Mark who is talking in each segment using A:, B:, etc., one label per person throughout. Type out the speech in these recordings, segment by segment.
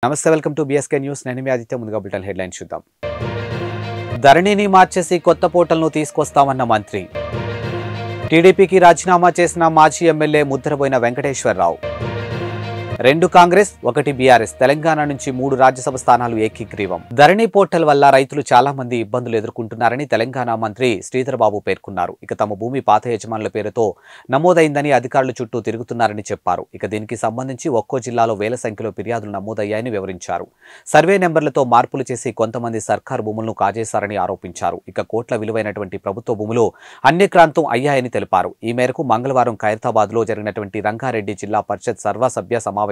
A: నమస్తే welcome to BSK news నేను మీ ఆదిత్య ముందుగా బులెటిన్ హెడ్లైన్స్ చూద్దాం ధరణిని మార్చేసి కొత్త పోర్టల్ను తీసుకొస్తామన్న మంత్రి టీడీపీకి రాజీనామా చేసిన మాజీ ఎమ్మెల్యే ముద్రబోయిన వెంకటేశ్వరరావు 2 కాంగ్రెస్ 1 బీఆర్ఎస్ తెలంగాణ నుంచి 3 రాజ్యసభ స్థానాలు ఏకీగ్రీవం ధరణి పోర్టల్ వల్ల రైతులు చాలా మంది ఇబ్బందులు ఎదుర్కొంటున్నారని తెలంగాణ మంత్రి శ్రీధర్ బాబు పేర్కొన్నారు. ఇక తమ భూమి పాత యజమానుల పేరుతో నమోదైందని అధికారులు చుట్టూ తిరుగుతున్నారని చెప్పారు. ఇక దీనికి సంబంధించి ఒక్కో జిల్లాలో వేల సంఖ్యలో ఫిర్యాదులు నమోదయ్యాయని వివరించారు. సర్వే నెంబర్లతో మార్పులు చేసి కొంతమంది సర్కారు భూములను కాజేశారని ఆరోపించారు. ఇక కోట్ల విలువైనటువంటి ప్రభుత్వ భూములు అన్యక్రాంతం అయ్యాయని తెలిపారు. ఈ మేరకు మంగళవారం ఖైరతాబాద్లో జరిగినటువంటి రంగారెడ్డి జిల్లా పరిషత్ సర్వసభ్య సమావేశంలో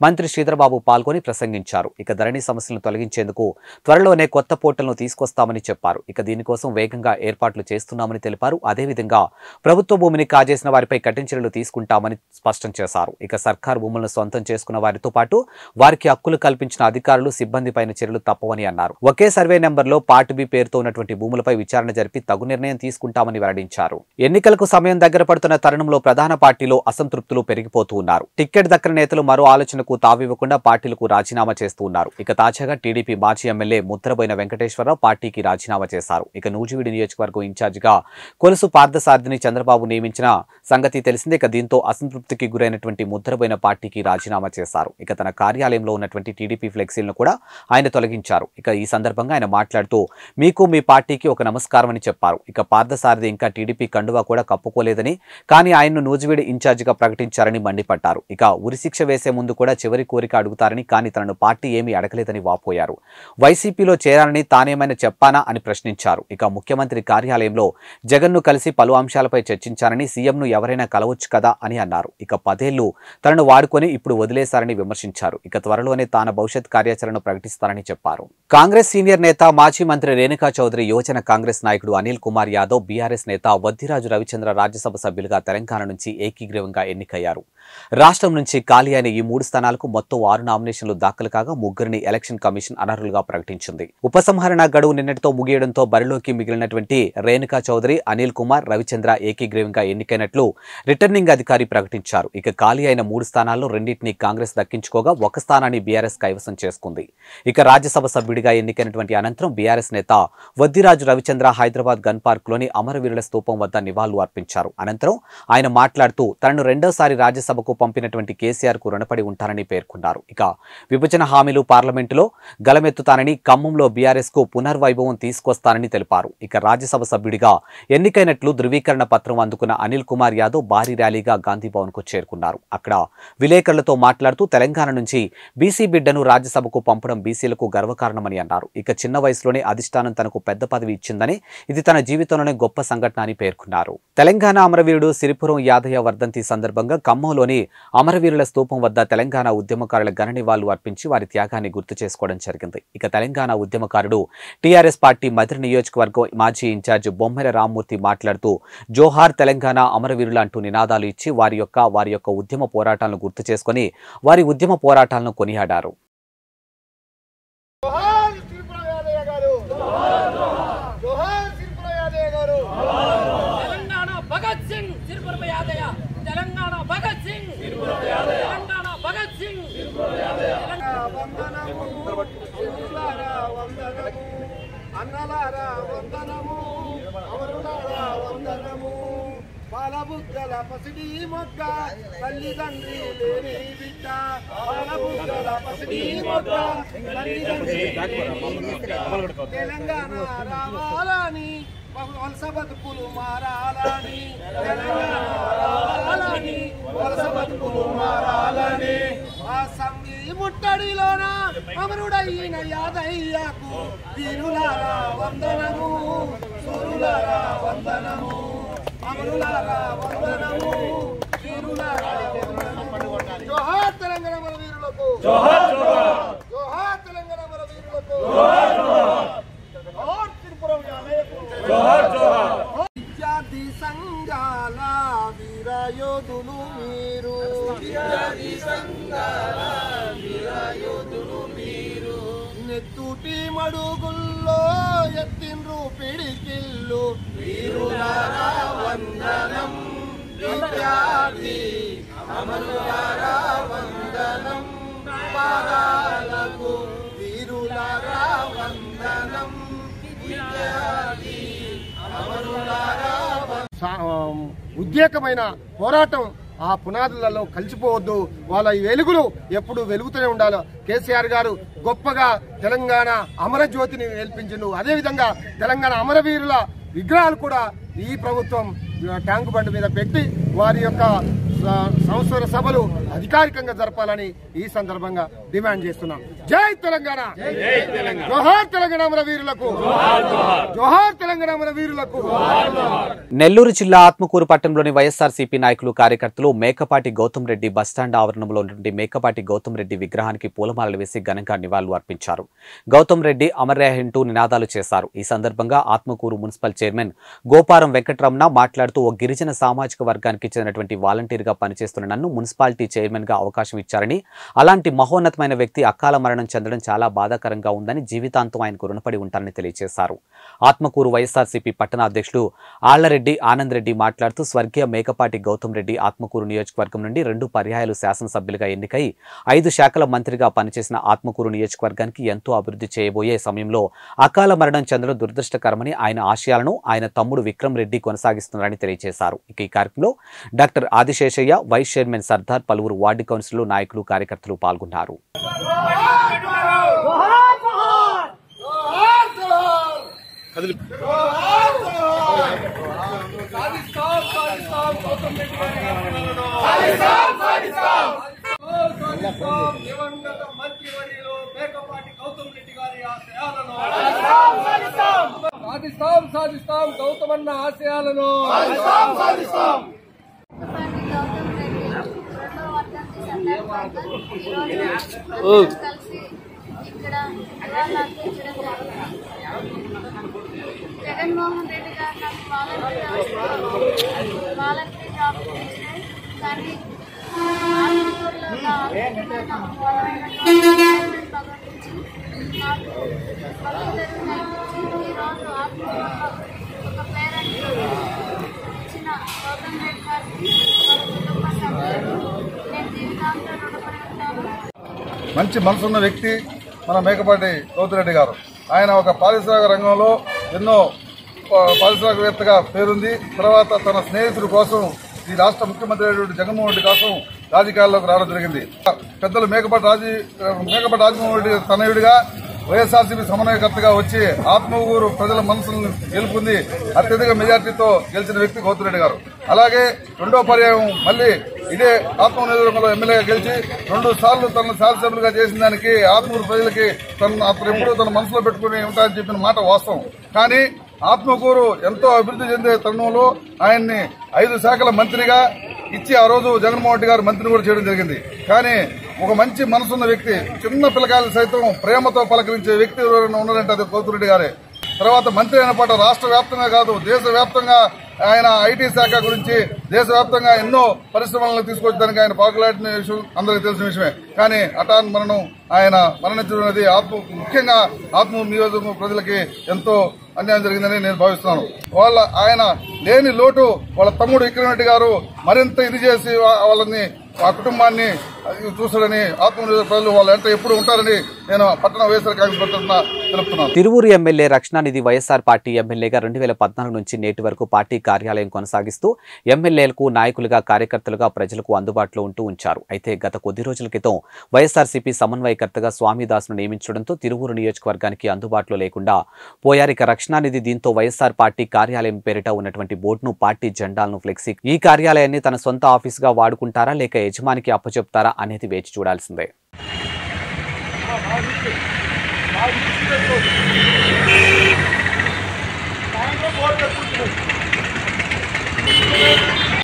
A: మంత్రి శ్రీధర్ బాబు పాల్గొని ప్రసంగించారు. ఇక ధరణి సమస్యలను తొలగించేందుకు త్వరలోనే కొత్త పోర్టల్ను తీసుకొస్తామని చెప్పారు. ఇక దీనికోసం వేగంగా ఏర్పాట్లు చేస్తున్నామని తెలిపారు. అదేవిధంగా ప్రభుత్వ భూమిని కాజేసిన వారిపై కఠిన చర్యలు తీసుకుంటామని స్పష్టం చేశారు. ఇక సర్కారు భూములను సొంతం చేసుకున్న వారితో పాటు వారికి హక్కులు కల్పించిన అధికారులు సిబ్బందిపైన చర్యలు తప్పవని అన్నారు. ఒకే సర్వే నెంబర్లో పార్ట్ బి పేరుతో ఉన్నటువంటి భూములపై విచారణ జరిపి తగు నిర్ణయం తీసుకుంటామని వెల్లడించారు. ఎన్నికలకు సమయం దగ్గర పడుతున్న తరుణంలో ప్రధాన పార్టీలో అసంతృప్తులు పెరిగిపోతూ ఉన్నారు. టికెట్ దక్కని నేతలు మరో ఆలోచనకు తావివ్వకుండా పార్టీలకు రాజీనామా చేస్తూ ఉన్నారు. ఇక తాజాగా టీడీపీ మాజీ ఎమ్మెల్యే ముద్రబోయిన వెంకటేశ్వరరావు పార్టీకి రాజీనామా చేశారు. ఇక నూజివీడు నియోజకవర్గం ఇన్ఛార్జిగా కొలుసు పార్థసారథిని చంద్రబాబు నియమించిన సంగతి తెలిసిందే. ఇక దీంతో అసంతృప్తికి గురైనటువంటి ముద్రబోయిన పార్టీకి రాజీనామా చేశారు. ఇక తన కార్యాలయంలో ఉన్నటువంటి టీడీపీ ఫ్లెక్సీలను కూడా ఆయన తొలగించారు. ఇక ఈ సందర్భంగా ఆయన మాట్లాడుతూ మీకు మీ పార్టీకి ఒక నమస్కారం అని చెప్పారు. ఇక పార్థసారథి ఇంకా టీడీపీ కండువా కూడా కప్పుకోలేదని కానీ ఆయన్ను నూజివీడు ఇన్ఛార్జిగా ప్రకటించారని మండిపడ్డారు. ఇక ఉరిశిక్ష వేసే ముందు కూడా చివరి కోరిక అడుగుతారని కానీ తనను పార్టీ ఏమీ అడగలేదని వాపోయారు. వైసీపీలో చేరాలని తానేమైనా చెప్పానా అని ప్రశ్నించారు. ఇక ముఖ్యమంత్రి కార్యాలయంలో జగన్ను కలిసి పలు అంశాలపై చర్చించారని సీఎంను ఎవరైనా కలవచ్చు కదా అని అన్నారు. ఇక 10 ఏళ్లు తనను వాడుకొని ఇప్పుడు వదిలేశారని విమర్శించారు. ఇక త్వరలోనే తాను భవిష్యత్ కార్యాచరణను ప్రకటిస్తారని చెప్పారు. కాంగ్రెస్ సీనియర్ నేత మాజీ మంత్రి రేణుకా చౌదరి యువజన కాంగ్రెస్ నాయకుడు అనిల్ కుమార్ యాదవ్ బీఆర్ఎస్ నేత వద్దిరాజు రవిచంద్ర రాజ్యసభ సభ్యులుగా తెలంగాణ నుంచి ఏకీగ్రీవంగా ఎన్నికయ్యారు. రాష్ట్రం నుంచి ఖాళీ అయిన ఈ 3 స్థానాలకు మొత్తం 6 నామినేషన్లు దాఖలు కాగా 3 ఎలక్షన్ కమిషన్ అనర్హులుగా ప్రకటించింది. ఉపసంహరణ గడువు నిన్నటితో ముగియడంతో బరిలోకి మిగిలినటువంటి రేణుకా చౌదరి అనిల్ కుమార్ రవిచంద్ర ఏకీగ్రీవంగా ఎన్నికైనట్లు రిటర్నింగ్ అధికారి ప్రకటించారు. ఇక ఖాళీ అయిన 3 స్థానాల్లో 2టిని కాంగ్రెస్ దక్కించుకోగా 1 స్థానాన్ని బీఆర్ఎస్ కైవసం చేసుకుంది. ఇక రాజ్యసభ సభ్యుడిగా ఎన్నికైనటువంటి అనంతరం బీఆర్ఎస్ నేత వద్దిరాజు రవిచంద్ర హైదరాబాద్ గన్ పార్క్ లోని అమరవీరుల స్తూపం వద్ద నివాళులు అర్పించారు. అనంతరం ఆయన మాట్లాడుతూ తనను రెండోసారి రాజ్యసభకు పంపినటువంటి కేసీఆర్ కు రుణపడి ఉంటారని పేర్కొన్నారు. ఇక విభజన హామీలు పార్లమెంటులో గలమెత్తుతానని ఖమ్మంలో బీఆర్ఎస్ కు పునర్వైభవం తీసుకొస్తానని తెలిపారు. ఇక రాజ్యసభ సభ్యుడిగా ఎన్నికైనట్లు ధృవీకరణ పత్రం అందుకున్న అనిల్ కుమార్ యాదవ్ భారీ ర్యాలీగా గాంధీ భవన్ కు చేరుకున్నారు. అక్కడ విలేకరులతో మాట్లాడుతూ తెలంగాణ నుంచి బీసీ బిడ్డను రాజ్యసభకు పంపడం బీసీలకు గర్వకారణమని అన్నారు. ఇక చిన్న వయసులోనే అధిష్టానం తనకు పెద్ద పదవి ఇచ్చిందని ఇది తన జీవితంలోనే గొప్ప సంఘటన అని పేర్కొన్నారు. తెలంగాణ అమరవీరుడు సిరిపురం యాదయ్య వర్ధంతి సందర్భంగా ఖమ్మంలోని అమరవీరుల స్తూపం వద్ద తెలంగాణ ఉద్యమకారుల ఘన నివాళులు అర్పించి వారి త్యాగాన్ని గుర్తు చేసుకోవడం జరిగింది. ఇక తెలంగాణ ఉద్యమకారుడు టీఆర్ఎస్ పార్టీ మధుర నియోజకవర్గం మాజీ ఇన్ఛార్జ్ బొమ్మెల రామ్మూర్తి మాట్లాడుతూ జోహార్ తెలంగాణ అమరవీరులు అంటూ నినాదాలు ఇచ్చి వారి యొక్క ఉద్యమ పోరాటాలను గుర్తు చేసుకుని వారి ఉద్యమ పోరాటాలను కొనియాడారు.
B: అన్నలారా వందనము అమరులారా వందనము బాలబుగ్గల పసిడి మొగ్గ తల్లిదండ్రి లేని బిడ్డ బాలబుగ్గల పసిడి మొగ్గ తల్లిదండ్రి తెలంగాణ రావాలని వలస బతుకులు మారాలని తెలంగాణ రావాలని వలస బతుకులు మారాలని అసెంబ్లీ ముట్టడిలోన అమరుడైన యాదయ్యకు వీరులారా వందనము సూరులారా వందనము అమరులారా వందనము వీరులారా వందనము జోహార్ తెలంగాణ మన వీరులకు జోహార్ జోహార్ జోహార్ తెలంగాణ మన వీరులకు జోహార్ జోహార్ జోహార్ త్రిపురం యాదయ్యకు జోహార్ జోహార్ విద్యార్థి సంఘాల వీరయోధులు మీరు విద్యార్థి సంఘాల వీరయోధులు మీరు నెత్తుటి మడుగుల్లో ఎత్తిండ్రు పిడికిల్లు వీరులారా వందనం విద్యార్థి అమరులారా వందనం పాదాలకు వీరులారా వందనం విద్యార్థి అమరులారా ఉద్రేకమైన పోరాటం ఆ పునాదులలో కలిసిపోవద్దు. వాళ్ళ ఈ వెలుగులు ఎప్పుడు వెలుగుతూనే ఉండాలి. కేసీఆర్ గారు గొప్పగా తెలంగాణ అమరజ్యోతిని నేర్పించిండు. అదేవిధంగా తెలంగాణ అమరవీరుల విగ్రహాలు కూడా ఈ ప్రభుత్వం ట్యాంకు బండ్ మీద పెట్టి వారి యొక్క సంవత్సర సభలు అధికారికంగా జరపాలని ఈ సందర్భంగా డిమాండ్ చేస్తున్నాం. జై తెలంగాణ, జోహార్ తెలంగాణ అమరవీరులకు, జోహార్ తెలంగాణ అమరవీరులకు.
A: నెల్లూరు జిల్లా ఆత్మకూరు పట్టణంలోని వైఎస్ఆర్సీపీ నాయకులు కార్యకర్తలు మేకపాటి గౌతమ్ రెడ్డి బస్టాండ్ ఆవరణంలో నుండి మేకపాటి గౌతమ్ రెడ్డి విగ్రహానికి పూలమాలలు వేసి ఘనంగా నివాళులు అర్పించారు. గౌతమ్ రెడ్డి అమర్యాహింటూ నినాదాలు చేశారు. ఈ సందర్భంగా ఆత్మకూరు మున్సిపల్ చైర్మన్ గోపారం వెంకటరమణ మాట్లాడుతూ ఓ గిరిజన సామాజిక వర్గానికి చెందినటువంటి వాలంటీర్ గా పనిచేస్తున్న నన్ను మున్సిపాలిటీ చైర్మన్ గా అవకాశం ఇచ్చారని, అలాంటి మహోన్నతమైన వ్యక్తి అకాల మరణం చెందడం చాలా బాధాకరంగా ఉందని, జీవితాంతం ఆయనకు రుణపడి ఉంటారని తెలియజేశారు. ఆత్మకూరు వైఎస్ఆర్సీపీ పట్టణ అధ్యక్షుడు ఆళ్లరెడ్డి ఆనంద్ రెడ్డి మాట్లాడుతూ స్వర్గీయ మేకపాటి గౌతమ్ రెడ్డి ఆత్మకూరు నియోజకవర్గం నుండి 2 పర్యాయాలు శాసనసభ్యులుగా ఎన్నికై 5 శాఖల మంత్రిగా పనిచేసిన ఆత్మకూరు నియోజకవర్గానికి ఎంతో అభివృద్ధి చేయబోయే సమయంలో అకాల మరణం చెందడం దురదృష్టకరమని, ఆయన ఆశయాలను ఆయన తమ్ముడు విక్రమ్ రెడ్డి కొనసాగిస్తున్నారని తెలియజేశారు. ఇక ఈ కార్యక్రమంలో doctor Adiseshaiah, vice chairman Sardar, పలువురు వార్డు కౌన్సిలర్లు, నాయకులు, కార్యకర్తలు పాల్గొన్నారు.
B: సాధిస్తాం గౌతమన్న ఆశయాలను.
C: జగన్మోహన్ రెడ్డి గారు నాకు వాలంటీర్ జాబ్ ఇచ్చారు. కానీ ఆత్మకూరులో భగవతించి నాకు భగవంతుడు నేర్పించి ఈరోజు ఆత్మకూరులో ఒక పేరెంట్ ఇచ్చిన గౌతమ్ రెడ్డి గారికి కుటుంబ సభ్యులు నేను జీవితాంతం రుణపడి ఉంటాను.
D: మంచి మనసున్న వ్యక్తి మన మేకపాటి గౌతమ్ రెడ్డి గారు. ఆయన ఒక పారిశ్రామిక రంగంలో ఎన్నో పారిశ్రామికవేత్తగా పేరుంది. తర్వాత తన స్నేహితుడి కోసం ఈ రాష్ట్ర ముఖ్యమంత్రి అయినటువంటి జగన్మోహన్ రెడ్డి కోసం రాజకీయాల్లోకి రావడం జరిగింది. పెద్దలు మేకపాటి రాజమోహన్ రెడ్డి తనయుడిగా వైఎస్ఆర్సీపీ సమన్వయకర్తగా వచ్చి ఆత్మకూరు ప్రజల మనసులను గెలుపొంది అత్యధిక మెజార్టీతో గెలిచిన వ్యక్తి గౌతమ్ రెడ్డి గారు. అలాగే రెండో పర్యాయం మళ్లీ ఇదే ఆత్మకూరు నియోజకవర్గంలో ఎమ్మెల్యేగా గెలిచి 2 సార్లు తన శాసనసభ్యులుగా చేసిన దానికి ఆత్మకూరు ప్రజలకి అతను ఎప్పుడూ తన మనసులో పెట్టుకుని ఉంటారని చెప్పిన మాట వాస్తవం. కానీ ఆత్మకూరు ఎంతో అభివృద్ధి చెందే తరుణంలో ఆయన్ని 5 శాఖల మంత్రిగా ఇచ్చి ఆ రోజు జగన్మోహన్ రెడ్డి గారు మంత్రిని కూడా చేయడం జరిగింది. కానీ ఒక మంచి మనసున్న వ్యక్తి, చిన్న పిల్లకాయలు సైతం ప్రేమతో పలకరించే వ్యక్తి ఎవరైనా ఉన్నారంటే అది గౌతమ్ రెడ్డి గారే. తర్వాత మంత్రి అయిన పాట రాష్ట్ర వ్యాప్తంగా కాదు దేశవ్యాప్తంగా ఆయన ఐటీ శాఖ గురించి దేశవ్యాప్తంగా ఎన్నో పరిశ్రమలను తీసుకొచ్చడానికి ఆయన పాకులాడిన విషయం అందరికీ తెలిసిన విషయమే. కానీ హఠాన్ మరణం ఆయన మరణించడం అనేది ముఖ్యంగా ఆత్మకూరు నియోజకవర్గం ప్రజలకి ఎంతో అన్యాయం జరిగిందని నేను భావిస్తున్నాను. ఆయన లేని లోటు వాళ్ళ తమ్ముడు విక్రమ్ రెడ్డి గారు మరింత ఇది చేసి వాళ్ళని ఆ కుటుంబాన్ని చూస్తాడని ఆత్మకూరు ప్రజలు వాళ్ళ ఎంత ఎప్పుడు ఉంటారని నేను పట్టణ వైఎస్ఆర్ కాంగ్రెస్ తరఫున తెలుపుతున్నాను.
A: తిరువూరు ఎమ్మెల్యే రక్షణానిధి వైఎస్ఆర్ పార్టీ ఎమ్మెల్యేగా 2014 నుంచి నేటి వరకు పార్టీ కార్యాలయం కొనసాగిస్తూ ఎమ్మెల్యేలకు, నాయకులుగా, కార్యకర్తలుగా ప్రజలకు అందుబాటులో ఉంచారు. అయితే గత కొద్ది రోజుల క్రితం వైఎస్ఆర్సీపీ సమన్వయకర్తగా స్వామిదాస్ను నియమించడంతో తిరువూరు నియోజకవర్గానికి అందుబాటులో లేకుండా పోయారు. ఇక రక్షణానిధి దీంతో వైఎస్ఆర్ పార్టీ కార్యాలయం పేరిట ఉన్నటువంటి బోర్డును, పార్టీ జెండాలను, ఫ్లెక్సీ ఈ కార్యాలయాన్ని తన సొంత ఆఫీసుగా వాడుకుంటారా లేక యజమానికి అప్పచెప్తారా అనేది వేచి చూడాల్సిందే.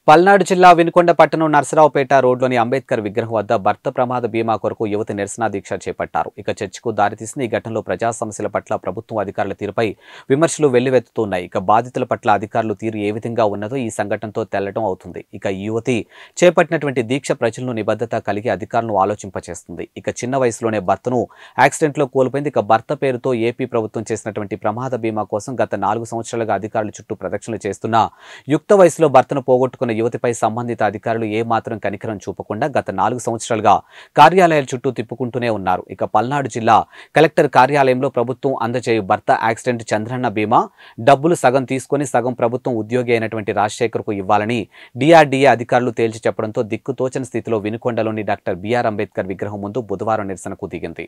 A: పల్నాడు జిల్లా వినుకొండ పట్టణం నర్సరావుపేట రోడ్లోని అంబేద్కర్ విగ్రహం వద్ద భర్త ప్రమాద బీమా కొరకు యువత నిరసన దీక్ష చేపట్టారు. ఇక చర్చకు దారితీసిన ఈ ఘటనలో ప్రజా సమస్యల పట్ల ప్రభుత్వం అధికారుల తీరుపై విమర్శలు వెల్లువెత్తుతున్నాయి. ఇక బాధితుల పట్ల అధికారుల తీరు ఏ విధంగా ఉన్నదో ఈ సంఘటనతో తెల్లడం అవుతుంది. ఇక ఈ యువతి చేపట్టినటువంటి దీక్ష ప్రజలను నిబద్ధత కలిగి అధికారులను ఆలోచింపచేస్తుంది. ఇక చిన్న వయసులోనే భర్తను యాక్సిడెంట్లో కోల్పోయింది. ఇక భర్త పేరుతో ఏపీ ప్రభుత్వం చేసినటువంటి ప్రమాద బీమా కోసం గత 4 సంవత్సరాలుగా అధికారుల చుట్టూ ప్రదక్షిణలు చేస్తున్న యుక్త వయసులో భర్తను పోగొట్టుకున్న యువతిపై సంబంధిత అధికారులు ఏమాత్రం కనికరం చూపకుండా గత 4 సంవత్సరాలుగా కార్యాలయాల చుట్టూ తిప్పుకుంటూనే ఉన్నారు. ఇక పల్నాడు జిల్లా కలెక్టర్ కార్యాలయంలో ప్రభుత్వం అందజేయు భర్త యాక్సిడెంట్ చంద్రన్న బీమా డబ్బులు సగం తీసుకుని సగం ప్రభుత్వం ఉద్యోగి అయినటువంటి రాజశేఖర్కు ఇవ్వాలని డిఆర్డీఏ అధికారులు తేల్చి చెప్పడంతో దిక్కుతోచని స్థితిలో వినుకొండలోని డాక్టర్ బిఆర్ అంబేద్కర్ విగ్రహం ముందు బుధవారం నిరసనకు దిగింది.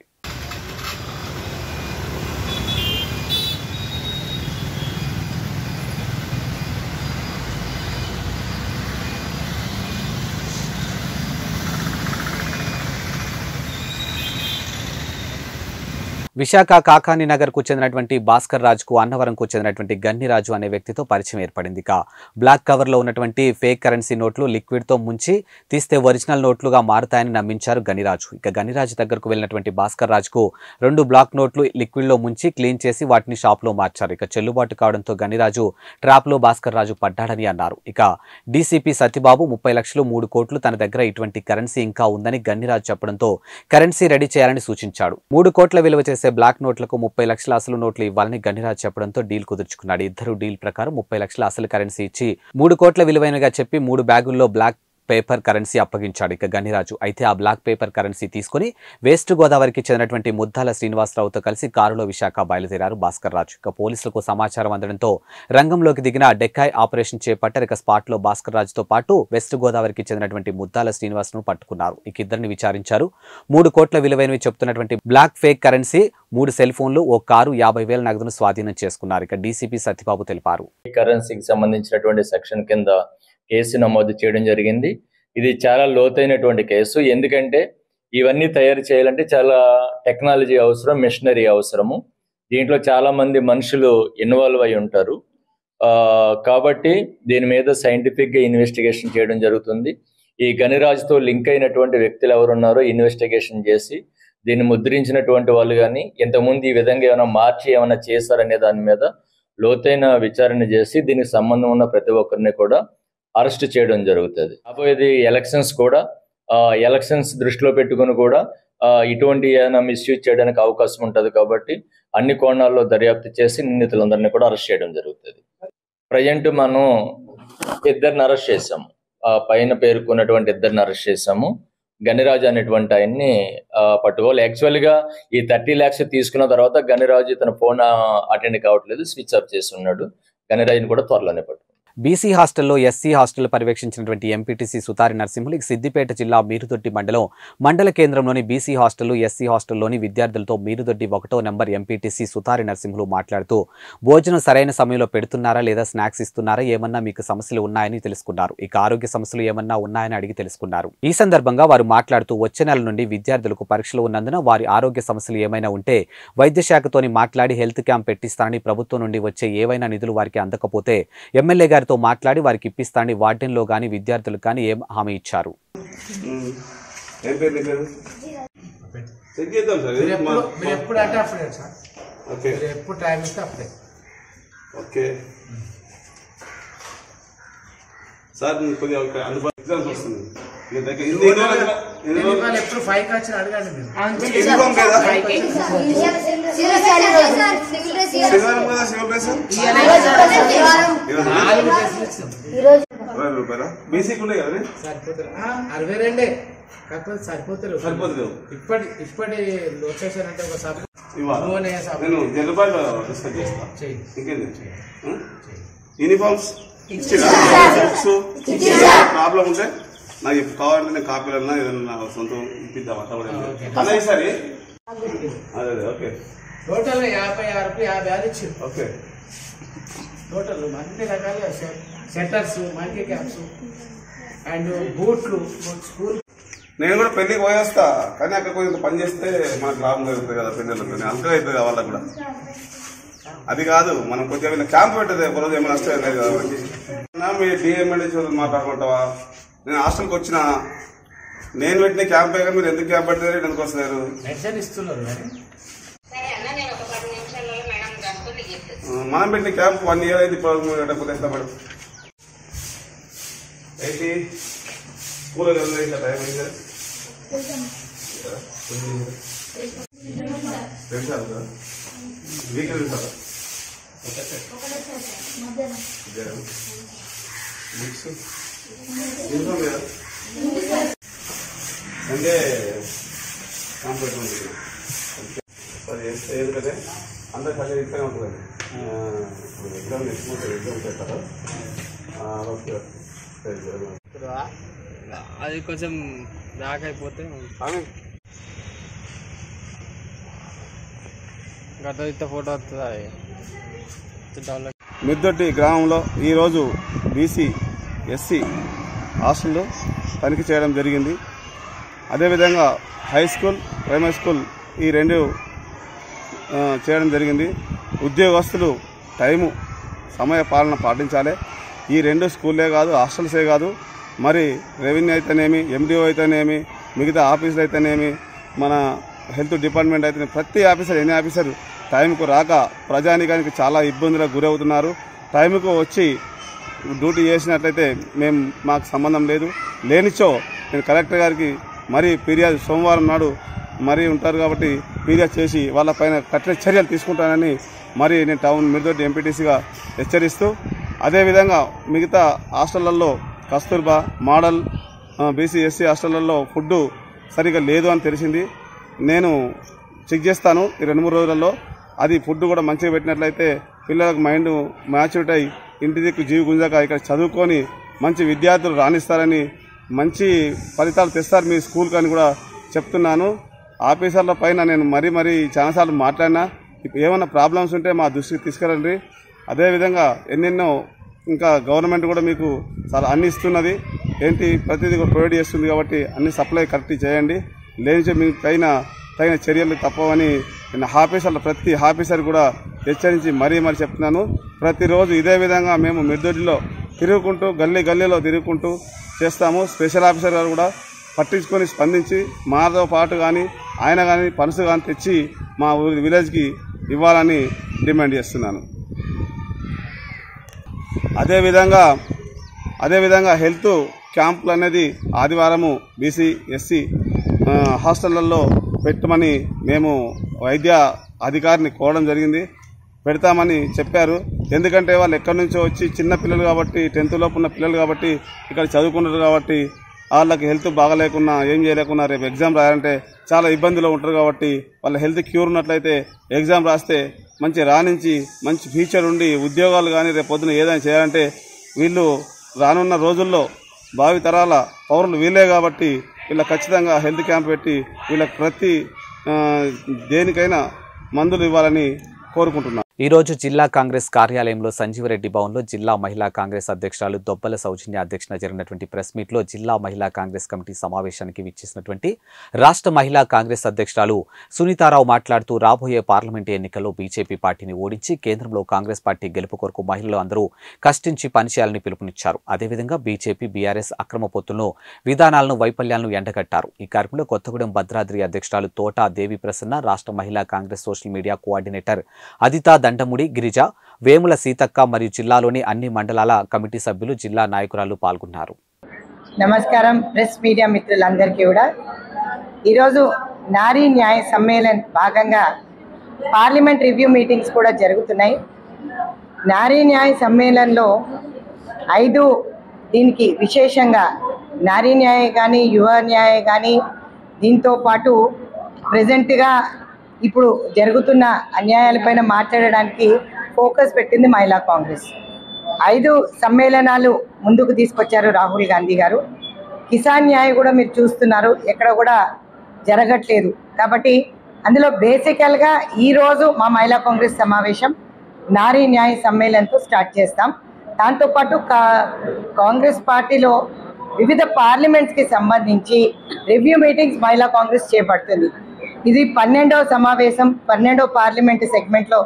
A: విశాఖ కాకాని నగర్కు చెందినటువంటి భాస్కర్ రాజుకు అన్నవరంకు చెందినటువంటి గన్నిరాజు అనే వ్యక్తితో పరిచయం ఏర్పడింది. బ్లాక్ కవర్లో ఉన్నటువంటి ఫేక్ కరెన్సీ నోట్లు లిక్విడ్తో ముంచి తీస్తే ఒరిజినల్ నోట్లుగా మారుతాయని నమ్మించారు గనిరాజు. ఇక గనిరాజు దగ్గరకు వెళ్ళినటువంటి భాస్కర్ రాజుకు 2 బ్లాక్ నోట్లు లిక్విడ్లో ముంచి క్లీన్ చేసి వాటిని షాప్లో మార్చారు. ఇక చెల్లుబాటు కావడంతో గనిరాజు ట్రాప్లో భాస్కర్ రాజు పడ్డాడని అన్నారు. ఇక డీసీపీ సత్యబాబు 30 లక్షలు 3 కోట్లు తన దగ్గర ఇటువంటి కరెన్సీ ఇంకా ఉందని గన్నిరాజు చెప్పడంతో కరెన్సీ రెడీ చేయాలని సూచించాడు. 3 కోట్ల విలువ చేసే బ్లాక్ నోట్లకు 30 లక్షల అసలు నోట్లు ఇవ్వాలని గనిరాజ్ చెప్పడంతో డీల్ కుదుర్చుకున్నాడు. ఇద్దరు డీల్ ప్రకారం 30 లక్షల అసలు కరెన్సీ ఇచ్చి 3 కోట్ల విలువైనగా చెప్పి 3 బ్యాగుల్లో బ్లాక్ పేపర్ కరెన్సీ అప్పగించాడు ఇక గనిరాజు. అయితే ఆ బ్లాక్ పేపర్ కరెన్సీ తీసుకుని వెస్ట్ గోదావరికి చెందినటువంటి ముద్దాల శ్రీనివాసరావుతో కలిసి కారులో విశాఖ బయలుదేరారు భాస్కర్ రాజు. ఇక పోలీసులకు సమాచారం అందడంతో రంగంలోకి దిగిన డెక్కాయ్ ఆపరేషన్ చేపట్టారు. ఇక స్పాట్ లో భాస్కర్ రాజుతో పాటు వెస్ట్ గోదావరికి చెందినటువంటి ముద్దాల శ్రీనివాసను పట్టుకున్నారు. ఇక ఇద్దరిని విచారించారు. 3 కోట్ల విలువైనవి చెప్తున్నటువంటి బ్లాక్ ఫేక్ కరెన్సీ, 3 సెల్ ఫోన్లు, ఓ కారు, 50,000 నగదును స్వాధీనం చేసుకున్నారు. ఇక డీసీపీ సత్యబాబు తెలిపారు.
E: కరెన్సీకి సంబంధించినటువంటి సెక్షన్ కింద కేసు నమోదు చేయడం జరిగింది. ఇది చాలా లోతైనటువంటి కేసు. ఎందుకంటే ఇవన్నీ తయారు చేయాలంటే చాలా టెక్నాలజీ అవసరం, మెషినరీ అవసరము. దీంట్లో చాలా మంది మనుషులు ఇన్వాల్వ్ అయి ఉంటారు. కాబట్టి దీని మీద సైంటిఫిక్ గా ఇన్వెస్టిగేషన్ చేయడం జరుగుతుంది. ఈ గనిరాజుతో లింక్ అయినటువంటి వ్యక్తులు ఎవరున్నారో ఇన్వెస్టిగేషన్ చేసి దీన్ని ముద్రించినటువంటి వాళ్ళు కానీ ఇంతకుముందు ఈ విధంగా ఏమైనా మార్చి ఏమైనా చేశారనే దాని మీద లోతైన విచారణ చేసి దీనికి సంబంధం ఉన్న ప్రతి ఒక్కరిని కూడా అరెస్ట్ చేయడం జరుగుతుంది. రాబోయేది ఎలక్షన్స్ కూడా, ఎలక్షన్స్ దృష్టిలో పెట్టుకుని కూడా ఇటువంటి ఏమైనా మిస్యూజ్ చేయడానికి అవకాశం ఉంటుంది. కాబట్టి అన్ని కోణాల్లో దర్యాప్తు చేసి నిందితులందరినీ కూడా అరెస్ట్ చేయడం జరుగుతుంది. ప్రజెంట్ మనం 2 అరెస్ట్ చేసాము. పైన పేర్కొన్నటువంటి 2 అరెస్ట్ చేసాము. గనిరాజు అనేటువంటి ఆయన్ని పట్టుకోవాలి. యాక్చువల్ గా ఈ 30 lakhs తీసుకున్న తర్వాత గనిరాజు తన ఫోన్ అటెండ్ కావట్లేదు, స్విచ్ ఆఫ్ చేసి ఉన్నాడు. గనిరాజుని కూడా త్వరలోనే పట్టుకోవాలి.
A: బీసీ హాస్టల్లో ఎస్సీ హాస్టల్ పర్యవేక్షించినటువంటి ఎంపీటీసీ సుతారి నరసింహులు సిద్దిపేట జిల్లా మీరుదొడ్డి మండల కేంద్రంలోని బీసీ హాస్టల్, ఎస్సీ హాస్టల్లోని విద్యార్థులతో మీరుదొడ్డి 1వ నెంబర్ ఎంపీటీసీ సుతారి నరసింహులు మాట్లాడుతూ భోజనం సరైన సమయంలో పెడుతున్నారా లేదా స్నాక్స్ ఇస్తున్నారా, ఏమన్నా మీకు సమస్యలు ఉన్నాయని తెలుసుకున్నారు. ఇక ఆరోగ్య సమస్యలు ఏమన్నా ఉన్నాయని అడిగి తెలుసుకున్నారు. ఈ సందర్భంగా వారు మాట్లాడుతూ వచ్చే నెల నుండి విద్యార్థులకు పరీక్షలు ఉన్నందున వారి ఆరోగ్య సమస్యలు ఏమైనా ఉంటే వైద్య శాఖతోని మాట్లాడి హెల్త్ క్యాంప్ పెట్టిస్తారని, ప్రభుత్వం నుండి వచ్చే ఏవైనా నిధులు వారికి అందకపోతే ఎమ్మెల్యే గారి మాట్లాడి వారికి ఇప్పిస్తానని వార్డెన్లో గాని విద్యార్థులకు గాని ఏం హామీ ఇచ్చారు.
F: సార్ కొద్దిగా ఎగ్జామ్స్ వస్తుంది, ఎప్పుడు 5 వచ్చి అడగండి. బీసీకి ఉన్నాయి కదా,
G: సరిపోతారు. కాకపోతే సరిపోతారు. ఇప్పటి లొకేషన్ అంటే
F: నేను జల్లుబాటు డిస్కస్ చేస్తాను. ఇంకేంటి యూనిఫామ్స్ ప్రాబ్లం ఉంటే నాకు కావాలంటే నేను కాపీలన్నా ఏదన్నా సొంతం ఇప్పిద్దాం అట్లా సరే. అదే ఓకే.
G: టోటల్ 56 ఇచ్చి
F: ఓకే.
G: టోటల్ అన్ని రకాల సెటర్స్, మంకీ క్యాప్స్ అండ్ బూట్లు, స్కూల్.
F: నేను కూడా పెళ్లికి పోయేస్తా, కానీ అక్కడ కొంచెం పని చేస్తే మనకు లాభం కలుగుతుంది కదా, పెళ్ళిళ్ళతో అంతగా అవుతుంది వాళ్ళకు కూడా. అది కాదు, మనం కొంచెం క్యాంప్ పెట్టదు ఒకరోజు ఏమైనా నష్టం లేదు కాబట్టి. మీ డిఎంఎల్ఏ చదువు మాట్లాడుకుంటావా? నేను హాస్టల్కి వచ్చిన నేను పెట్టిన క్యాంప్ అయ్యాక మీరు ఎందుకు క్యాంప్ పెడతారు, ఎందుకు వస్తున్నారు? మనం పెట్టిన క్యాంప్ 1 year అయితే ఇప్పుడు ఎట్లా మేడం ఏంటి స్కూల్ ఇట్లా టైం అయింది వీకెండ్ వెళ్తారా? మిక్స్ అంటే ఎందుకంటే అందరు కలిసి ఇస్తూనే ఉంటుందండి. ఇప్పుడు ఎగ్జామ్ నెక్స్ట్ మంత్ ఎగ్జామ్ పెట్టారు.
H: అది కొంచెం బ్యాక్ అయిపోతే గత ఫోటో వస్తుంది.
F: మిద్దొడ్డి గ్రామంలో ఈరోజు బీసీ ఎస్సీ హాస్టల్లో తనిఖీ చేయడం జరిగింది. అదేవిధంగా హై స్కూల్ ప్రైమరీ స్కూల్ ఈ రెండు చేయడం జరిగింది. ఉద్యోగస్తులు టైము సమయ పాలన పాటించాలి. ఈ రెండు స్కూల్లే కాదు, హాస్టల్సే కాదు, మరి రెవెన్యూ అయితేనేమి, ఎండిఓ అయితేనేమి, మిగతా ఆఫీసులు అయితేనేమి, మన హెల్త్ డిపార్ట్మెంట్ అయితేనేమి, ప్రతి ఆఫీసర్ ఎన్ని ఆఫీసర్ టైంకు రాక ప్రజానికానికి చాలా ఇబ్బందులకు గురవుతున్నారు. టైంకు వచ్చి డ్యూటీ చేసినట్లయితే మాకు సంబంధం లేదు. లేనిచో నేను కలెక్టర్ గారికి మరీ ఫిర్యాదు సోమవారం నాడు మరీ ఉంటారు కాబట్టి ఫిర్యాదు చేసి వాళ్ళపైన కఠిన చర్యలు తీసుకుంటానని మరి నేను టౌన్ మిర్దొడ్డి ఎంపీటీసీగా హెచ్చరిస్తూ, అదేవిధంగా మిగతా హాస్టళ్లలో కస్తూర్బా మోడల్ బీసీ ఎస్సీ హాస్టళ్లలో ఫుడ్ సరిగా లేదు అని తెలిసింది. నేను చెక్ చేస్తాను ఈ 2-3 రోజులలో. అది ఫుడ్ కూడా మంచిగా పెట్టినట్లయితే పిల్లలకు మైండ్ మ్యాచ్యూరిటీ అయి ఇంటి దిక్కు జీవి గుంజాక ఇక్కడ చదువుకొని మంచి విద్యార్థులు రాణిస్తారని, మంచి ఫలితాలు తెస్తారు మీ స్కూల్కి అని కూడా చెప్తున్నాను. ఆఫీసర్ల పైన నేను మరీ చాలాసార్లు మాట్లాడినా. ఏమైనా ప్రాబ్లమ్స్ ఉంటే మా దృష్టికి తీసుకురండి. అదేవిధంగా ఎన్నెన్నో ఇంకా గవర్నమెంట్ కూడా మీకు చాలా అన్ని ఇస్తున్నది, ఏంటి ప్రతిదీ కూడా ప్రొవైడ్ చేస్తుంది కాబట్టి అన్ని సప్లై కరెక్ట్ చేయండి. లేనిచే మీకు తగిన చర్యలు తప్పవని నేను ఆఫీసర్లు ప్రతి ఆఫీసర్ కూడా హెచ్చరించి మరీ చెప్తున్నాను. ప్రతిరోజు ఇదే విధంగా మేము మిర్దొడ్డిలో తిరుగుకుంటూ గల్లీలో తిరుగుకుంటూ చేస్తాము. స్పెషల్ ఆఫీసర్ గారు కూడా పట్టించుకొని స్పందించి మాతో పాటు కానీ ఆయన కానీ పనసు కానీ తెచ్చి మా విలేజ్కి ఇవ్వాలని డిమాండ్ చేస్తున్నాను. అదేవిధంగా హెల్త్ క్యాంపులు అనేది ఆదివారము బీసీ ఎస్సీ హాస్టళ్లలో పెట్టమని మేము వైద్య అధికారిని కోరడం జరిగింది. పెడతామని చెప్పారు. ఎందుకంటే వాళ్ళు ఎక్కడి నుంచో వచ్చి చిన్న పిల్లలు కాబట్టి, 10th లోపు ఉన్న పిల్లలు కాబట్టి, ఇక్కడ చదువుకున్నారు కాబట్టి వాళ్ళకి హెల్త్ బాగలేకున్నా ఏం చేయలేకున్నా రేపు ఎగ్జామ్ రాయాలంటే చాలా ఇబ్బందిలో ఉంటారు. కాబట్టి వాళ్ళ హెల్త్ క్యూర్ ఉన్నట్లయితే ఎగ్జామ్ రాస్తే మంచి రాణించి మంచి ఫ్యూచర్ ఉండి ఉద్యోగాలు కానీ రేపు పొద్దున ఏదైనా చేయాలంటే వీళ్ళు రానున్న రోజుల్లో భావి తరాల పౌరులు వీళ్ళే కాబట్టి వీళ్ళ ఖచ్చితంగా హెల్త్ క్యాంప్ పెట్టి వీళ్ళకి ప్రతి దేనికైనా మందులు ఇవ్వాలని కోరుకుంటున్నాను.
A: ఈ రోజు జిల్లా కాంగ్రెస్ కార్యాలయంలో సంజీవరెడ్డి భవన్లో జిల్లా మహిళా కాంగ్రెస్ అధ్యక్షురాలు దొబ్బల సౌజన్య అధ్యక్షతన జరిగినటువంటి ప్రెస్ మీట్లో జిల్లా మహిళా కాంగ్రెస్ కమిటీ సమావేశానికి విచ్చేసినటువంటి రాష్ట్ర మహిళా కాంగ్రెస్ అధ్యక్షురాలు సునీతారావు మాట్లాడుతూ రాబోయే పార్లమెంటు ఎన్నికల్లో బీజేపీ పార్టీని ఓడించి కేంద్రంలో కాంగ్రెస్ పార్టీ గెలుపు కొరకు మహిళలు అందరూ కష్టించి పనిచేయాలని పిలుపునిచ్చారు. అదేవిధంగా బీజేపీ బీఆర్ఎస్ అక్రమ పొత్తులను విధానాలను వైఫల్యాలను ఎండగట్టారు. ఈ కార్యక్రమంలో కొత్తగూడెం భద్రాద్రి అధ్యక్షురాలు తోట దేవి ప్రసన్న, రాష్ట్ర మహిళా Congress social media coordinator Aditha Dandamudi Girija, Vemula Seethakka మరియు జిల్లాలోని అన్ని మండలాల కమిటీ సభ్యులు, జిల్లా నాయకురాలు పాల్గొన్నారు.
I: నమస్కారం ప్రెస్ మీడియా మిత్రులందరికీ కూడా. ఈరోజు నారీ న్యాయ సమ్మేళన్ భాగంగా పార్లమెంట్ రివ్యూ మీటింగ్స్ కూడా జరుగుతున్నాయి. నారీ న్యాయ సమ్మేళన్లో 5 దీనికి విశేషంగా నారీ న్యాయ కానీ యువ న్యాయ కానీ దీంతో పాటు ప్రజెంట్గా ఇప్పుడు జరుగుతున్న అన్యాయాలపైన మాట్లాడడానికి ఫోకస్ పెట్టింది మహిళా కాంగ్రెస్. 5 సమ్మేళనాలు ముందుకు తీసుకొచ్చారు రాహుల్ గాంధీ గారు. కిసాన్ న్యాయ కూడా మీరు చూస్తున్నారు, ఎక్కడ కూడా జరగట్లేదు. కాబట్టి అందులో బేసికల్గా ఈరోజు మా మహిళా కాంగ్రెస్ సమావేశం నారీ న్యాయ సమ్మేళనంతో స్టార్ట్ చేస్తాం. దాంతోపాటు కాంగ్రెస్ పార్టీలో వివిధ పార్లమెంట్స్కి సంబంధించి రివ్యూ మీటింగ్స్ మహిళా కాంగ్రెస్ చేపడుతుంది. ఇది 12వ సమావేశం, 12వ పార్లమెంటు సెగ్మెంట్లో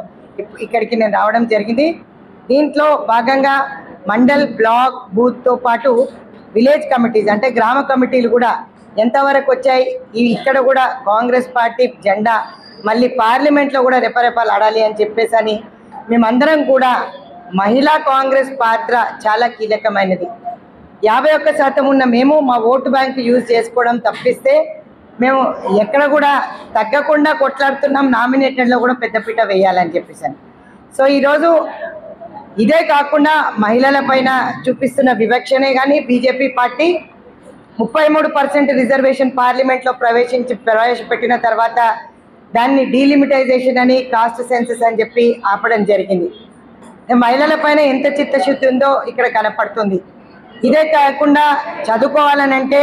I: ఇక్కడికి నేను రావడం జరిగింది. దీంట్లో భాగంగా మండల్, బ్లాక్, బూత్తో పాటు విలేజ్ కమిటీస్ అంటే గ్రామ కమిటీలు కూడా ఎంతవరకు వచ్చాయి, ఇక్కడ కూడా కాంగ్రెస్ పార్టీ జెండా మళ్ళీ పార్లమెంట్లో కూడా రెపరెపాలు ఆడాలి అని చెప్పేసి అని మేమందరం కూడా మహిళా కాంగ్రెస్ పాత్ర చాలా కీలకమైనది. 51% ఉన్న మేము మా ఓటు బ్యాంకు యూజ్ చేసుకోవడం తప్పిస్తే మేము ఎక్కడ కూడా తగ్గకుండా కొట్లాడుతున్నాం. నామినేటెడ్లో కూడా పెద్దపీట వేయాలని చెప్పేసాను. సో ఈరోజు ఇదే కాకుండా మహిళలపైన చూపిస్తున్న వివక్షనే కానీ బీజేపీ పార్టీ 33% రిజర్వేషన్ పార్లమెంట్లో ప్రవేశపెట్టిన తర్వాత దాన్ని డీలిమిటైజేషన్ అని కాస్ట్ సెన్సస్ అని చెప్పి ఆపడం జరిగింది. మహిళలపైన ఎంత చిత్తశుద్ధి ఉందో ఇక్కడ కనపడుతుంది. ఇదే కాకుండా చదువుకోవాలనంటే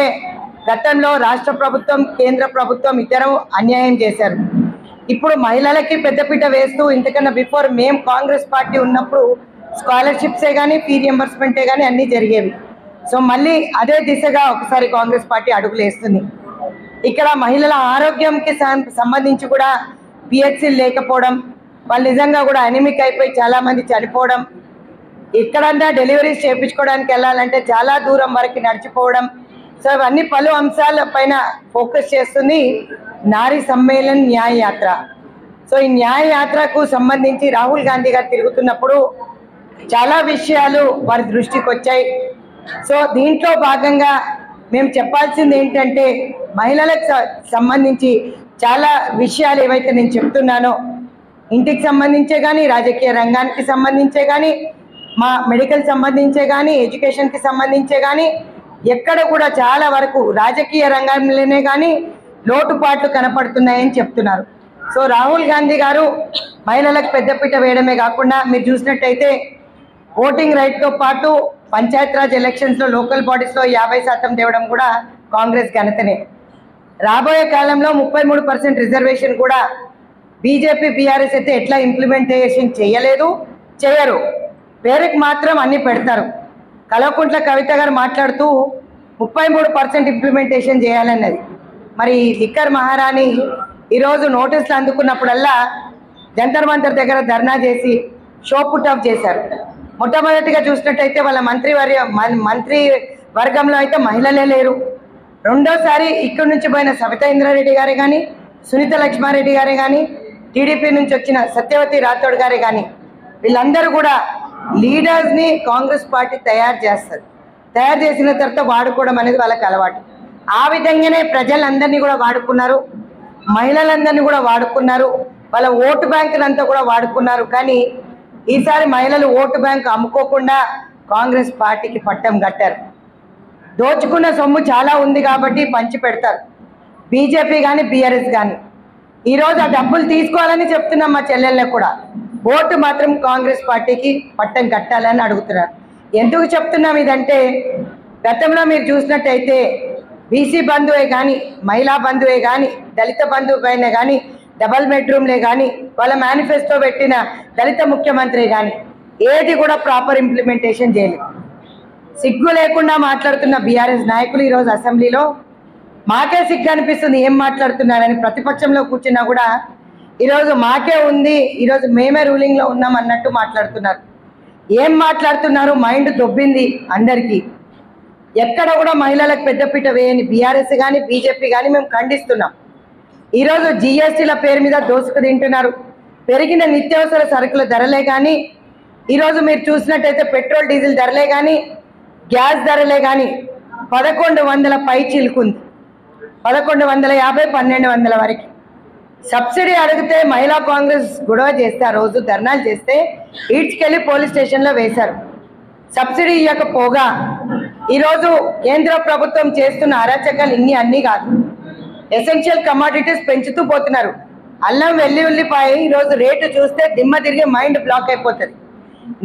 I: గతంలో రాష్ట్ర ప్రభుత్వం కేంద్ర ప్రభుత్వం ఇద్దరు అన్యాయం చేశారు. ఇప్పుడు మహిళలకి పెద్దపీట వేస్తూ ఇంతకన్నా బిఫోర్ మేము కాంగ్రెస్ పార్టీ ఉన్నప్పుడు స్కాలర్షిప్సే కానీ ఫీ రియంబర్స్మెంటే కానీ అన్నీ జరిగేవి. సో మళ్ళీ అదే దిశగా ఒకసారి కాంగ్రెస్ పార్టీ అడుగులు వేస్తుంది. ఇక్కడ మహిళల ఆరోగ్యంకి సంబంధించి కూడా పిహెచ్సి లేకపోవడం, వాళ్ళు నిజంగా కూడా అనెమిక్ అయిపోయి చాలామంది చనిపోవడం, ఎక్కడన్నా డెలివరీస్ చేయించుకోవడానికి వెళ్ళాలంటే చాలా దూరం వరకు నడిచిపోవడం. సో ఇవన్నీ పలు అంశాల పైన ఫోకస్ చేస్తుంది నారీ సమ్మేళన్ న్యాయ యాత్ర. సో ఈ న్యాయ యాత్రకు సంబంధించి రాహుల్ గాంధీ గారు తిరుగుతున్నప్పుడు చాలా విషయాలు వారి దృష్టికి వచ్చాయి. సో దీంట్లో భాగంగా మేము చెప్పాల్సింది ఏంటంటే మహిళలకు సంబంధించి చాలా విషయాలు ఏవైతే నేను చెప్తున్నానో ఇంటికి సంబంధించే కానీ, రాజకీయ రంగానికి సంబంధించే కానీ, మా మెడికల్ సంబంధించే కానీ, ఎడ్యుకేషన్కి సంబంధించే కానీ ఎక్కడ కూడా చాలా వరకు రాజకీయ రంగంలోనే కానీ లోటుపాట్లు కనపడుతున్నాయని చెప్తున్నారు. సో రాహుల్ గాంధీ గారు మహిళలకు పెద్దపీట వేయడమే కాకుండా మీరు చూసినట్టయితే ఓటింగ్ రైట్తో పాటు పంచాయతీరాజ్ ఎలక్షన్స్లో లోకల్ బాడీస్లో 50% తేవడం కూడా కాంగ్రెస్ ఘనతనే. రాబోయే కాలంలో 33% రిజర్వేషన్ కూడా బీజేపీ బీఆర్ఎస్ అయితే ఎట్లా ఇంప్లిమెంటేషన్ చేయలేదు, చేయరు, పేరుకి మాత్రం అన్నీ పెడతారు. కల్వకుంట్ల కవిత గారు మాట్లాడుతూ 33% ఇంప్లిమెంటేషన్ చేయాలన్నది. మరి లిక్కర్ మహారాణి ఈరోజు నోటీసులు అందుకున్నప్పుడల్లా జంతర్ మంతర్ దగ్గర ధర్నా చేసి షో పుట్ ఆఫ్ చేశారు. మొట్టమొదటిగా చూసినట్టయితే వాళ్ళ మంత్రి వర్గంలో అయితే మహిళలే లేరు. రెండోసారి ఇక్కడి నుంచి పోయిన సవితా ఇంద్రారెడ్డి గారే కానీ, సునీత లక్ష్మారెడ్డి గారే కానీ, టీడీపీ నుంచి వచ్చిన సత్యవతి రాథోడ్ గారే కానీ వీళ్ళందరూ కూడా లీడర్స్ని కాంగ్రెస్ పార్టీ తయారు చేస్తుంది. తయారు చేసిన తర్వాత వాడుకోవడం అనేది వాళ్ళకి అలవాటు. ఆ విధంగానే ప్రజలందరినీ కూడా వాడుకున్నారు, మహిళలందరినీ కూడా వాడుకున్నారు, వాళ్ళ ఓటు బ్యాంకుని అంతా కూడా వాడుకున్నారు. కానీ ఈసారి మహిళలు ఓటు బ్యాంకు అమ్ముకోకుండా కాంగ్రెస్ పార్టీకి పట్టం కట్టారు. దోచుకున్న సొమ్ము చాలా ఉంది కాబట్టి పంచి పెడతారు బీజేపీ కానీ బీఆర్ఎస్ కానీ. ఈరోజు ఆ డబ్బులు తీసుకోవాలని చెప్తున్నాం మా చెల్లెళ్ళకు కూడా, ఓటు మాత్రం కాంగ్రెస్ పార్టీకి పట్టం కట్టాలని అడుగుతున్నారు. ఎందుకు చెప్తున్నాం ఇదంటే గతంలో మీరు చూసినట్టయితే బీసీ బంధువే కానీ, మహిళా బంధువే కానీ, దళిత బంధువుపైన కానీ, డబల్ బెడ్రూమ్లే కానీ, వాళ్ళ మేనిఫెస్టో పెట్టిన దళిత ముఖ్యమంత్రి కానీ ఏది కూడా ప్రాపర్ ఇంప్లిమెంటేషన్ చేయలేదు. సిగ్గు లేకుండా మాట్లాడుతున్న బీఆర్ఎస్ నాయకులు ఈరోజు అసెంబ్లీలో మాకే సిగ్గు అనిపిస్తుంది ఏం మాట్లాడుతున్నారని. ప్రతిపక్షంలో కూర్చున్నా కూడా ఈరోజు మాకే ఉంది, ఈరోజు మేమే రూలింగ్లో ఉన్నాం అన్నట్టు మాట్లాడుతున్నారు. ఏం మాట్లాడుతున్నారు? మైండ్ దొబ్బింది అందరికీ. ఎక్కడ కూడా మహిళలకు పెద్దపీట వేయని బీఆర్ఎస్ కానీ బీజేపీ కానీ మేము ఖండిస్తున్నాం. ఈరోజు జిఎస్టీల పేరు మీద దోసుకు తింటున్నారు. పెరిగిన నిత్యావసర సరుకుల ధరలే కానీ, ఈరోజు మీరు చూసినట్టయితే పెట్రోల్ డీజిల్ ధరలే కానీ, గ్యాస్ ధరలే కానీ 1100 పై చిలుకుంది. 1150, 1200 వరకు. సబ్సిడీ అడిగితే మహిళా కాంగ్రెస్ గొడవ చేస్తే, ఆ రోజు ధర్నాలు చేస్తే ఈడ్చుకెళ్ళి పోలీస్ స్టేషన్లో వేశారు. సబ్సిడీ ఇవ్వకపోగా ఈరోజు కేంద్ర ప్రభుత్వం చేస్తున్న అరాచకాలు అన్నీ కాదు, ఎసెన్షియల్ కమాడిటీస్ పెంచుతూ పోతున్నారు. అల్లం వెల్లి ఉల్లిపాయ ఈరోజు రేటు చూస్తే దిమ్మ తిరిగి మైండ్ బ్లాక్ అయిపోతుంది.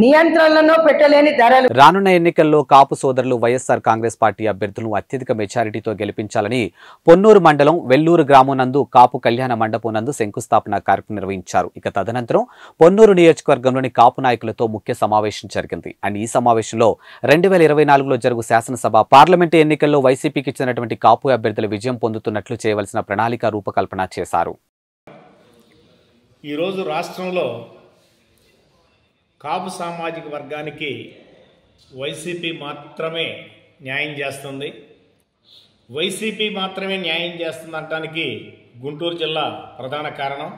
I: నియంత్రణలో పెట్టలేని ధరలు.
A: రానున్న ఎన్నికల్లో కాపు సోదరులు వైఎస్ఆర్ కాంగ్రెస్ పార్టీ అభ్యర్థులను అత్యధిక మెజారిటీతో గెలిపించాలని పొన్నూరు మండలం వెల్లూరు గ్రామం నందు కాపు కళ్యాణ మండపం నందు శంకుస్థాపన కార్యక్రమం నిర్వహించారు. ఇక తదనంతరం పొన్నూరు నియోజకవర్గంలోని కాపు నాయకులతో ముఖ్య సమావేశం జరిగింది. అండ్ ఈ సమావేశంలో 2024లో జరుగు శాసనసభ పార్లమెంటు ఎన్నికల్లో వైసీపీకి ఇచ్చినటువంటి కాపు అభ్యర్థులు విజయం పొందుతున్నట్లు చేయవలసిన ప్రణాళిక రూపకల్పన చేశారు.
J: ఈరోజు రాష్ట్రంలో కాపు సామాజిక వర్గానికి వైసీపీ మాత్రమే న్యాయం చేస్తుంది. వైసీపీ మాత్రమే న్యాయం చేస్తుందనడానికి గుంటూరు జిల్లా ప్రధాన కారణం.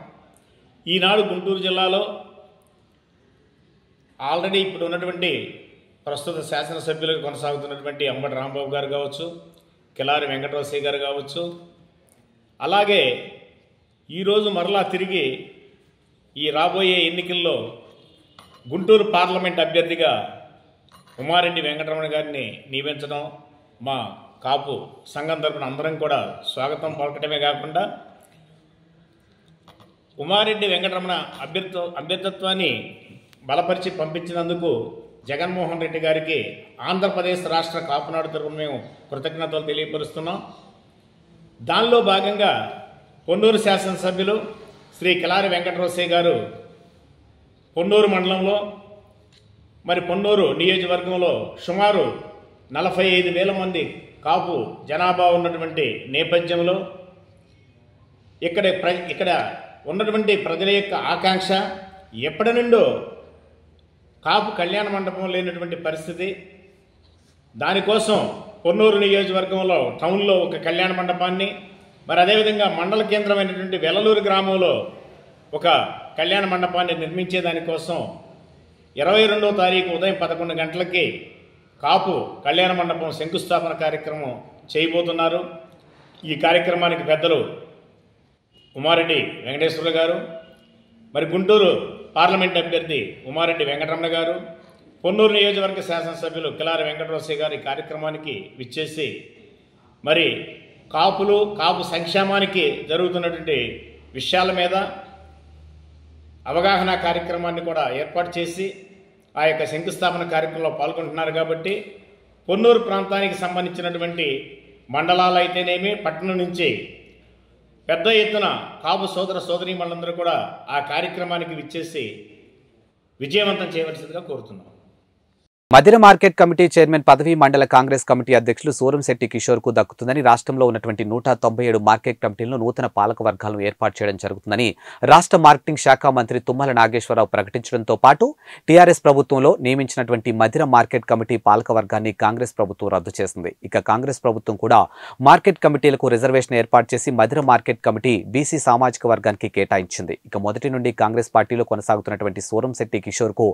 J: ఈనాడు గుంటూరు జిల్లాలో ఆల్రెడీ ఇప్పుడు ఉన్నటువంటి ప్రస్తుత శాసనసభ్యులుగా కొనసాగుతున్నటువంటి అంబటి రాంబాబు గారు కావచ్చు, కిలారి వెంకటరమణ గారు కావచ్చు, అలాగే ఈరోజు మరలా తిరిగి ఈ రాబోయే ఎన్నికల్లో గుంటూరు పార్లమెంట్ అభ్యర్థిగా ఉమారెడ్డి వెంకటరమణ గారిని నియమించడం మా కాపు సంఘం తరపున అందరం కూడా స్వాగతం పలకటమే కాకుండా ఉమారెడ్డి వెంకటరమణ అభ్యర్థిత్వాన్ని బలపరిచి పంపించినందుకు జగన్మోహన్ రెడ్డి గారికి ఆంధ్రప్రదేశ్ రాష్ట్ర కాపునాడు తరపున మేము కృతజ్ఞతలు తెలియపరుస్తున్నాం. దానిలో భాగంగా పొన్నూరు శాసనసభ్యులు శ్రీ కిలారి వెంకటరోసయ్య గారు పొన్నూరు మండలంలో మరి పొన్నూరు నియోజకవర్గంలో సుమారు 45,000 మంది కాపు జనాభా ఉన్నటువంటి నేపథ్యంలో ఇక్కడ ఉన్నటువంటి ప్రజల యొక్క ఆకాంక్ష ఎప్పటి నుండో కాపు కళ్యాణ మండపం లేనటువంటి పరిస్థితి. దానికోసం పొన్నూరు నియోజకవర్గంలో టౌన్లో ఒక కళ్యాణ మండపాన్ని, మరి అదేవిధంగా మండల కేంద్రమైనటువంటి వెల్లలూరు గ్రామంలో ఒక కళ్యాణ మండపాన్ని నిర్మించే దానికోసం 22వ తారీఖు ఉదయం 11 గంటలకి కాపు కళ్యాణ మండపం శంకుస్థాపన కార్యక్రమం చేయబోతున్నారు. ఈ కార్యక్రమానికి పెద్దలు ఉమారెడ్డి వెంకటేశ్వర గారు, మరి గుంటూరు పార్లమెంట్ అభ్యర్థి ఉమారెడ్డి వెంకటరమణ గారు, పొన్నూరు నియోజకవర్గ శాసనసభ్యులు కిలారి వెంకటరోసయ్య గారు ఈ కార్యక్రమానికి విచ్చేసి మరి కాపు సంక్షేమానికి జరుగుతున్నటువంటి విషయాల మీద అవగాహన కార్యక్రమాన్ని కూడా ఏర్పాటు చేసి ఆ యొక్క శంకుస్థాపన కార్యక్రమంలో పాల్గొంటున్నారు. కాబట్టి పొన్నూరు ప్రాంతానికి సంబంధించినటువంటి మండలాలు అయితేనేమి, పట్టణం నుంచి పెద్ద ఎత్తున కాపు సోదర సోదరీమణులందరూ కూడా ఆ కార్యక్రమానికి విచ్చేసి విజయవంతం చేయవలసిందిగా కోరుతున్నాం.
A: మధిర మార్కెట్ కమిటీ చైర్మన్ పదవి మండల కాంగ్రెస్ కమిటీ అధ్యక్షులు సూరంశెట్టి కిషోర్ కు దక్కుతుందని, రాష్ట్రంలో ఉన్నటువంటి 197 మార్కెట్ కమిటీలను నూతన పాలక వర్గాలను ఏర్పాటు చేయడం జరుగుతుందని రాష్ట్ర మార్కెటింగ్ శాఖ మంత్రి తుమ్మల నాగేశ్వరరావు ప్రకటించడంతో పాటు టీఆర్ఎస్ ప్రభుత్వంలో నియమించినటువంటి మధిర మార్కెట్ కమిటీ పాలక వర్గాన్ని కాంగ్రెస్ ప్రభుత్వం రద్దు చేసింది. ఇక కాంగ్రెస్ ప్రభుత్వం కూడా మార్కెట్ కమిటీలకు రిజర్వేషన్ ఏర్పాటు చేసి మధిర మార్కెట్ కమిటీ బీసీ సామాజిక వర్గానికి కేటాయించింది. ఇక మొదటి నుండి కాంగ్రెస్ పార్టీలో కొనసాగుతున్నటువంటి సూరంశెట్టి కిషోర్ కు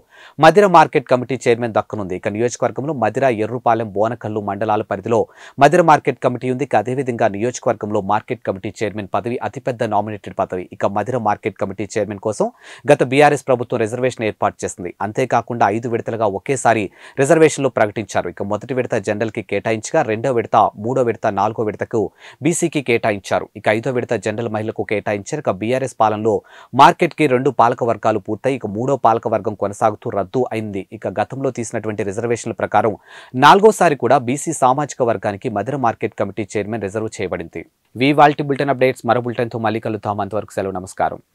A: మధిర మార్కెట్ కమిటీ చైర్మన్ దక్కనుంది. ఇక నియోజకవర్గంలో మధిర, ఎర్రుపాలెం, బోనకల్లు మండలాల పరిధిలో మధిర మార్కెట్ కమిటీ ఉంది. అదేవిధంగా నియోజకవర్గంలో మార్కెట్ కమిటీ చైర్మన్ పదవి అతిపెద్ద నామినేటెడ్ పదవి. ఇక మధిర మార్కెట్ కమిటీ చైర్మన్ కోసం గత బీఆర్ఎస్ ప్రభుత్వం రిజర్వేషన్ ఏర్పాటు చేసింది. అంతేకాకుండా 5 విడతలుగా ఒకేసారి రిజర్వేషన్లు ప్రకటించారు. ఇక మొదటి విడత జనరల్ కి కేటాయించగా, 2వ విడత, 3వ విడత, 4వ విడతకు బీసీకి కేటాయించారు. ఇక 5వ విడత జనరల్ మహిళలకు కేటాయించారు. ఇక బీఆర్ఎస్ పాలనలో మార్కెట్ కి 2 పాలక వర్గాలు పూర్తయి ఇక 3వ పాలక వర్గం కొనసాగుతూ రద్దు అయింది. ఇక గతంలో తీసినటువంటి రిజర్వేషన్ల ప్రకారం 4వసారి కూడా బీసీ సామాజిక వర్గానికి Madhira market committee chairman reserve చేయబడింది. ఇవాల్టి బులెటిన్ అప్డేట్స్. మరో బులెటిన్ తో మళ్ళీ కలుద్దాం. అంతవరకు సెలవు. నమస్కారం.